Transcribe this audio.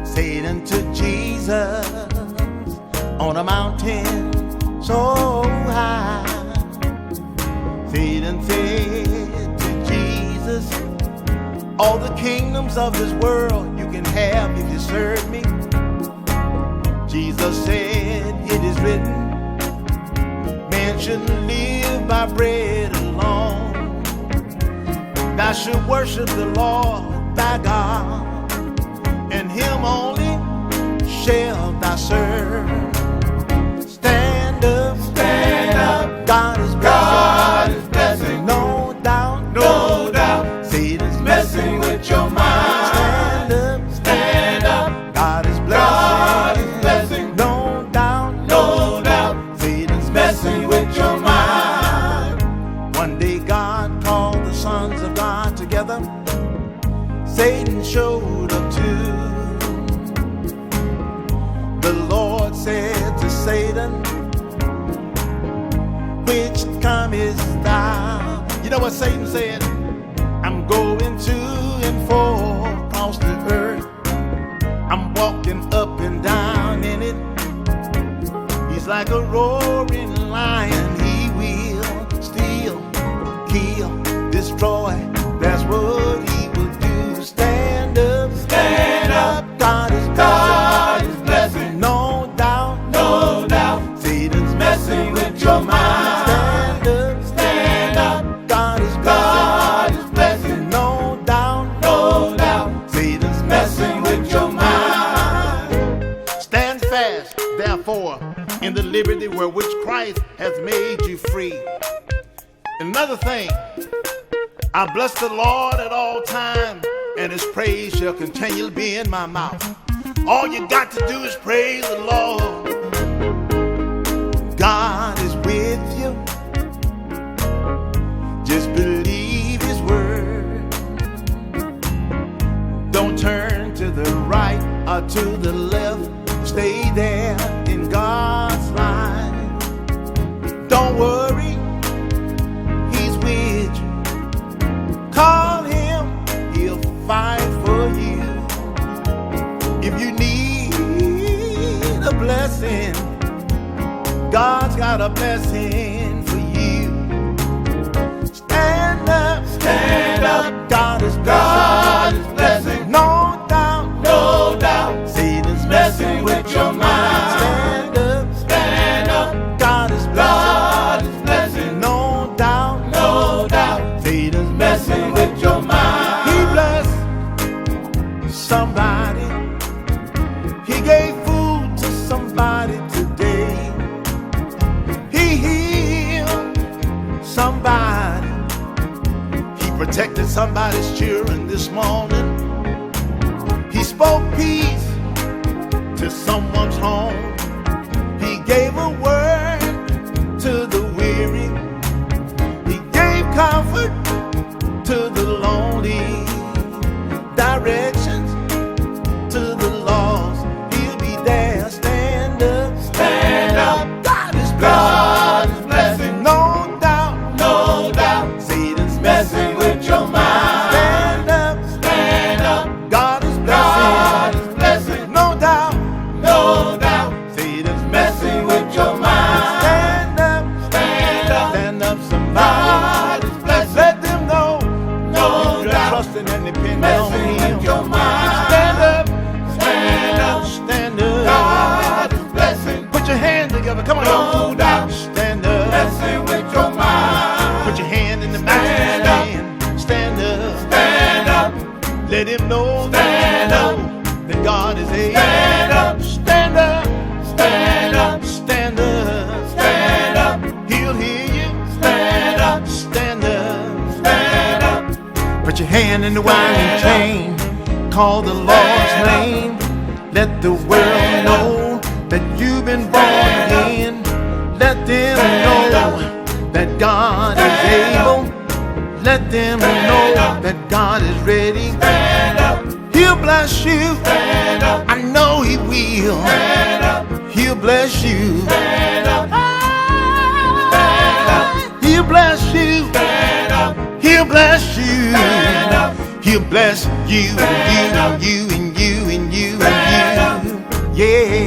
Satan to Jesus on a mountain so high. Satan said to Jesus, all the kingdoms of this world you can have if you serve me. Jesus said, it is written, man shouldn't live by bread alone. Thou should worship the Lord thy God, and him only shall thou serve. Stand up, God is blessing. God is blessing. No doubt, No doubt. Satan's Messing with your mind. Stand up, God is blessing. God is blessing. No doubt, No doubt. Satan's Messing with your mind. One day God called the sons of God together. Satan showed up too. The Lord said to Satan, which comest thou? You know what Satan said? I'm going to and fro across the earth. I'm walking up and down in it. He's like a roaring lion. He will steal, kill, destroy. That's what he will do. Stand up, God is blessing. God is blessing. No doubt, No doubt. Satan's Messing with your mind. Stand up, God is blessing. God is blessing. No doubt, No doubt. Satan's Messing with your mind. Stand fast, therefore, in the liberty wherewith Christ hath made you free. Another thing, I bless the Lord at all times, and his praise shall continually be in my mouth. All you got to do is praise the Lord. God is with you. Just believe his word. Don't turn to the right or to the left. Stay there in God's line. Don't worry, he's with you. Call him, he'll fight for you. If you need a blessing, God's got a blessing for you. Stand up, God is blessing. God is blessing. No doubt, No doubt. Satan's Messing with your mind. Stand up, God is blessing. God is blessing. No doubt, No doubt. Satan's Messing with your mind. He blessed somebody. He gave food to somebody today. He healed somebody. He protected somebody's children this morning. He spoke peace to someone's home. He gave a word to the weary. He gave comfort to the lonely. Directions to the lost. He'll be there. Stand up. God is blessing. God is blessing. No doubt. No doubt. Satan's Messing with your mind. Stand up. God is blessing. God is blessing. No doubt. No doubt. Satan's Messing with your mind. Stand up. Stand up, somebody. God is blessing. Let them know. No You're doubt. trusting and depending on Messing him. with your mind. Stand up. Stand up. God is blessing. Put your hands together. Come on. No doubt. Stand up. Messing with your mind. Put your hand in the mountain. Stand up. Stand up. Let him know Stand up. that God is able. Stand up. Stand up. Stand up. Stand up. Stand up. He'll hear you. Stand up. Stand up. Stand up. Put your hand in the winding chain. Call the Lord's name. Let the world know that you've been born again. Let them know that God is able. Let them know that God is ready. He'll bless you. I know he will. He'll bless you. bless you. Stand up. He'll bless you. Stand up. He'll bless you, Stand up. you, and you, and you, and you, Stand and you. Yeah.